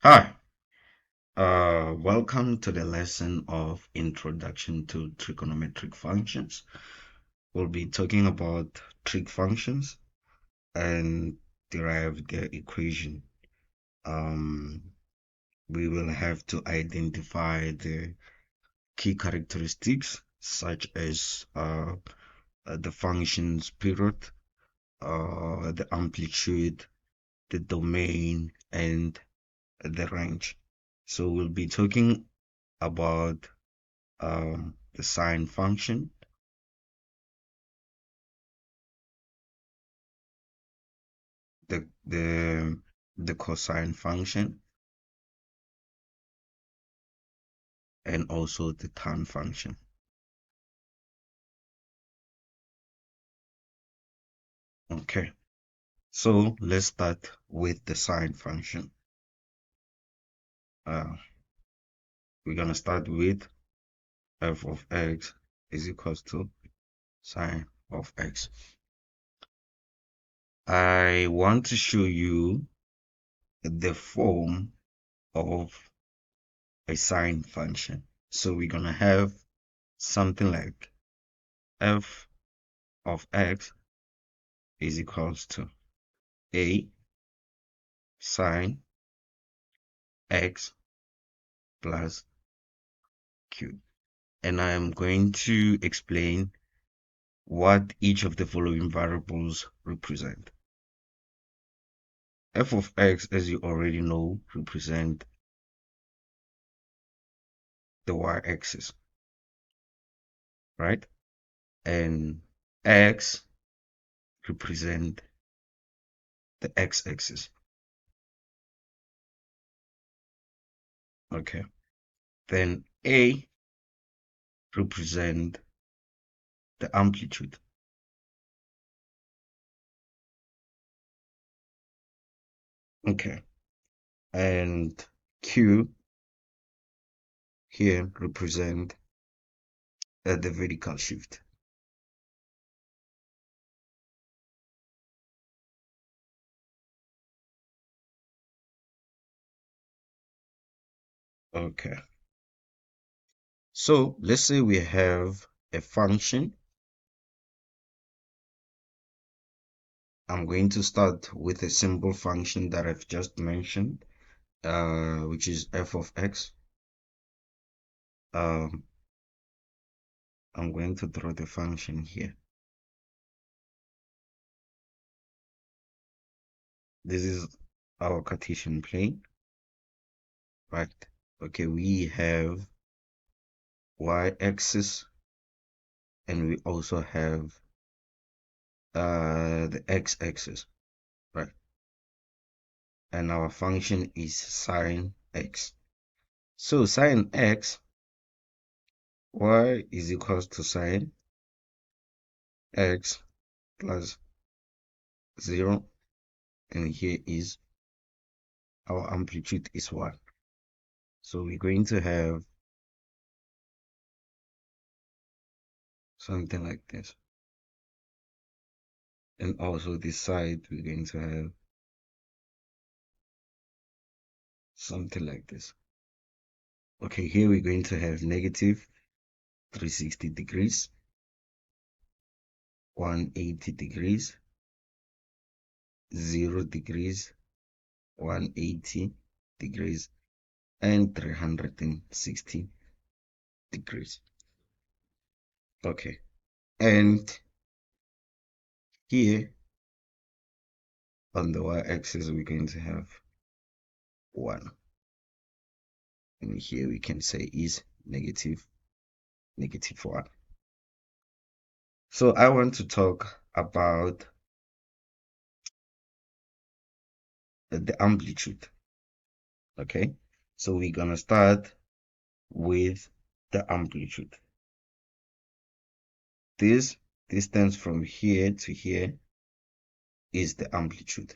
Hi, welcome to the lesson of Introduction to Trigonometric Functions. We'll be talking about trig functions and derive their equation. Um, we will have to identify the key characteristics such as the function's period, the amplitude, the domain, and the range. So we'll be talking about the sine function, the cosine function, and also the tan function. Okay, so let's start with the sine function. Uh, we're gonna start with f of x is equals to sine of x. I want to show you the form of a sine function. So we're gonna have something like f of x is equals to a sine x plus q. And I am going to explain what each of the following variables represent. F of x, as you already know, represent the y-axis, right? And x represent the x-axis. Okay. Then a represent the amplitude. Okay. And q here represent the vertical shift. Okay. So let's say we have a function. I'm going to start with a simple function that I've just mentioned, which is f of x. Um, I'm going to draw the function here. This is our Cartesian plane, right? Okay, we have y-axis and we also have the x-axis, right? And our function is sine x. So sine x, y is equals to sine x plus 0, and here is our amplitude is 1. So we're going to have something like this. And also this side, we're going to have something like this. Okay, here we're going to have negative 360 degrees, 180 degrees, 0 degrees, 180 degrees, and 360 degrees. Okay, and here on the y-axis, we're going to have 1. And here we can say is negative 1. So I want to talk about the amplitude. Okay, so we're gonna start with the amplitude. This distance from here to here is the amplitude.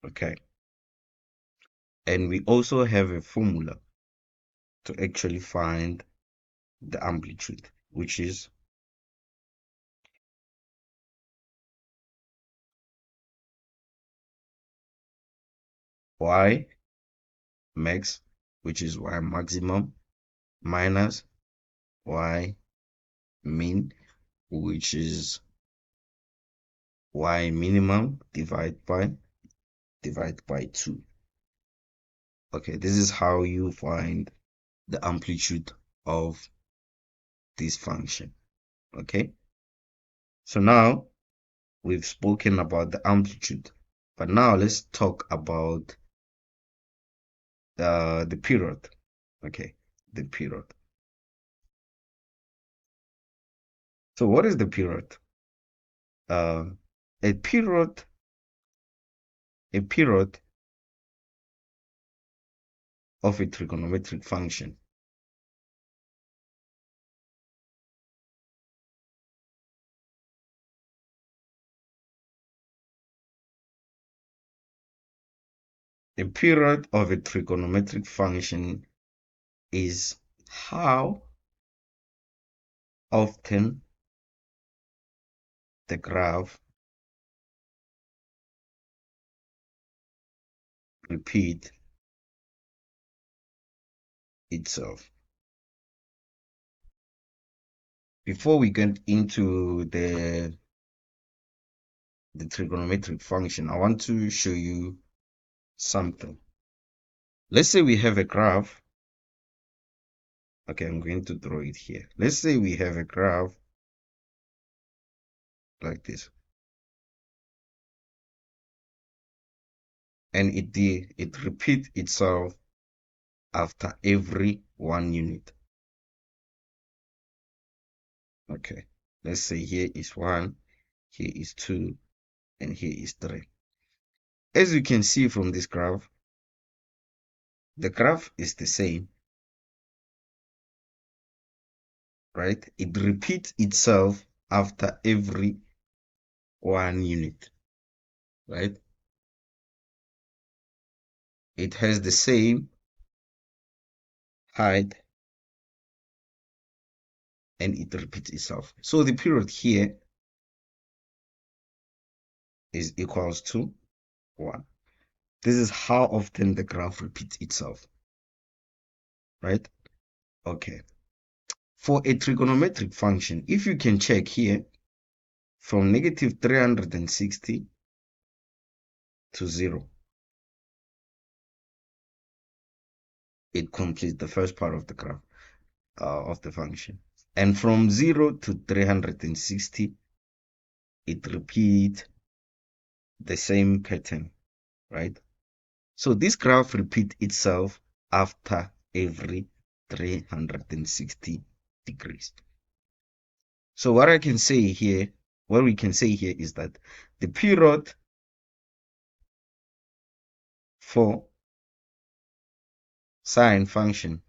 Okay, and we also have a formula to actually find the amplitude, which is y max, which is y maximum, minus y min, which is y minimum, divided by 2. Okay, this is how you find the amplitude of this function. Okay, so now we've spoken about the amplitude, but now let's talk about the period. Okay, the period. So what is the period? Uh, a period of a trigonometric function. A period of a trigonometric function is how often the graph repeats itself. Before we get into the trigonometric function, I want to show you something. Let's say we have a graph. Okay, I'm going to draw it here. Let's say we have a graph like this, and it repeats itself after every 1 unit. Okay, let's say here is 1, here is 2, and here is 3. As you can see from this graph, the graph is the same, right? It repeats itself after every 1 unit, right? It has the same height and it repeats itself. So the period here is equals to 1. This is how often the graph repeats itself, right? Okay. For a trigonometric function, if you can check here, from negative 360 to 0, it completes the first part of the graph of the function. And from 0 to 360, it repeats the same pattern, right? So this graph repeats itself after every 360 degrees. So what I can say here, what we can say here is that the period for sine function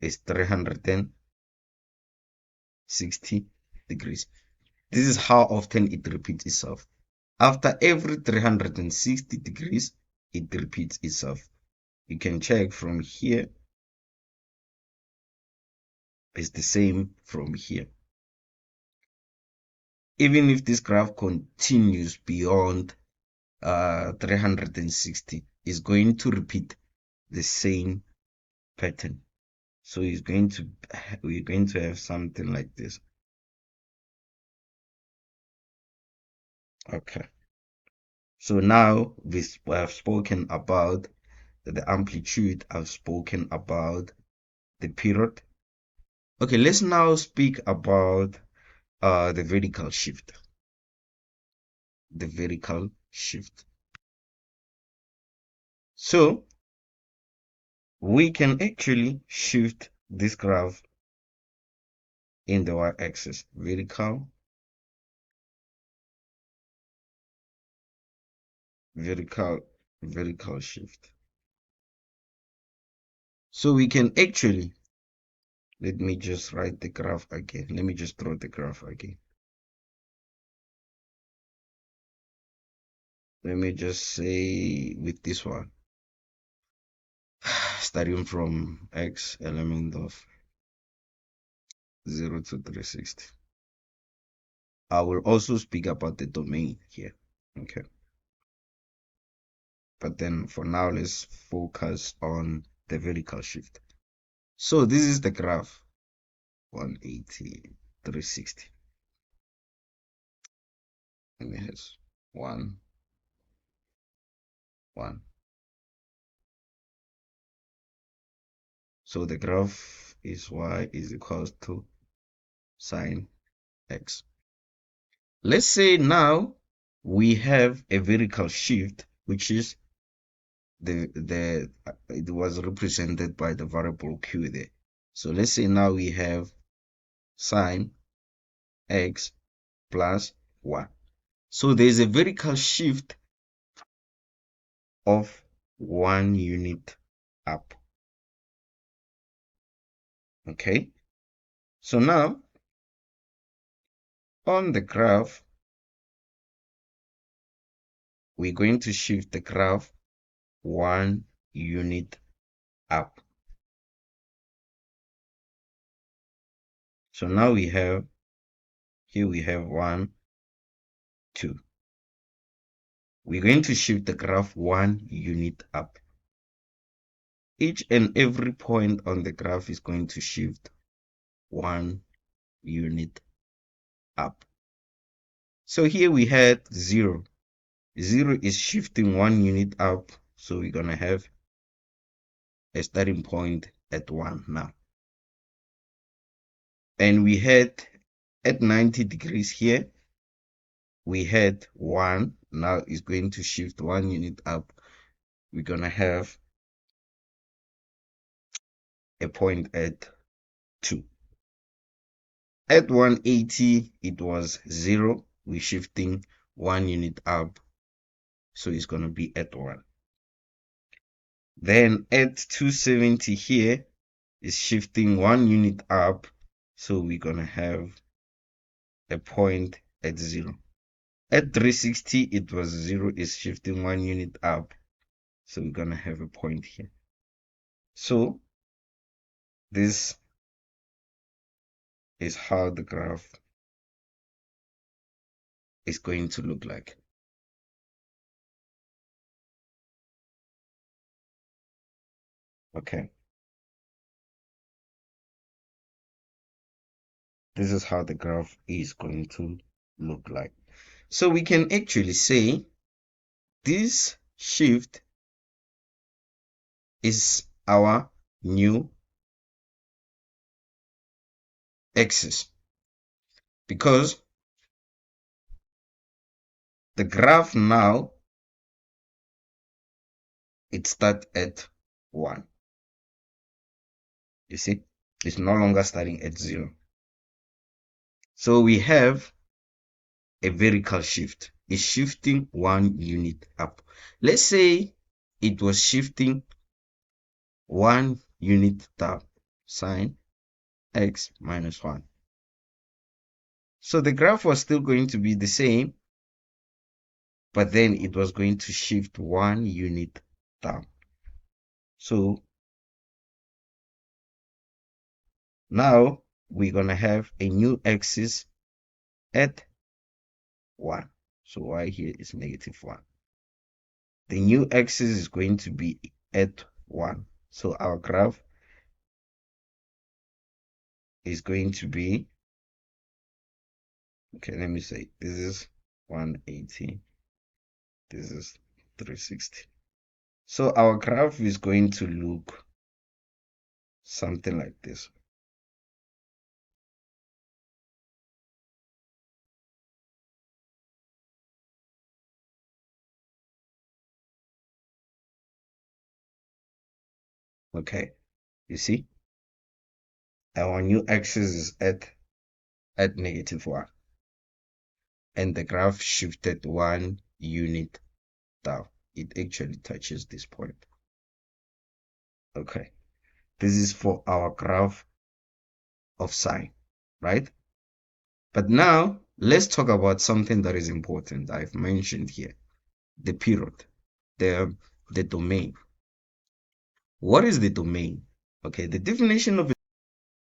is 360 degrees. This is how often it repeats itself. After every 360 degrees, it repeats itself. You can check from here. It's the same from here. Even if this graph continues beyond 360, it's going to repeat the same pattern. So we're going to have something like this. Okay. So now we have spoken about the amplitude. I've spoken about the period. Okay, let's now speak about the vertical shift. The vertical shift. So we can actually shift this graph in the y-axis. Vertical shift. So we can actually, let me just write the graph again. Let me just draw the graph again. Let me just say with this one, starting from x element of 0 to 360. I will also speak about the domain here. Okay. But then for now, let's focus on the vertical shift. So this is the graph 180, 360. And it has 1, 1. So the graph is y is equals to sine x. Let's say now we have a vertical shift, which is it was represented by the variable q there. So let's say now we have sine x plus 1. So there's a vertical shift of 1 unit up. Okay, so now on the graph, we're going to shift the graph 1 unit up. So now we have, here we have 1, 2. We're going to shift the graph 1 unit up. Each and every point on the graph is going to shift 1 unit up. So here we had 0. 0 is shifting 1 unit up. So we're going to have a starting point at 1 now. And we had at 90 degrees here, we had 1. Now it's going to shift 1 unit up. We're going to have a point at 2. At 180, it was 0. We're shifting 1 unit up. So it's going to be at 1. Then at 270 here, is shifting 1 unit up. So we're going to have a point at 0. At 360, it was 0, is shifting 1 unit up. So we're going to have a point here. So this is how the graph is going to look like. Okay. This is how the graph is going to look like. So we can actually say this shift is our new axis, because the graph now, it starts at 1. You see, it's no longer starting at 0. So we have a vertical shift. It's shifting 1 unit up. Let's say it was shifting 1 unit down, sine x minus 1. So the graph was still going to be the same, but then it was going to shift 1 unit down. So now we're going to have a new axis at 1. So y here is -1. The new axis is going to be at 1. So our graph is going to be, okay, let me say, this is 180. This is 360. So our graph is going to look something like this. Okay, you see, our new axis is at -1, and the graph shifted 1 unit down. It actually touches this point. Okay, this is for our graph of sine, right? But now let's talk about something that is important I've mentioned here: the period, the domain. What is the domain? Okay, the definition of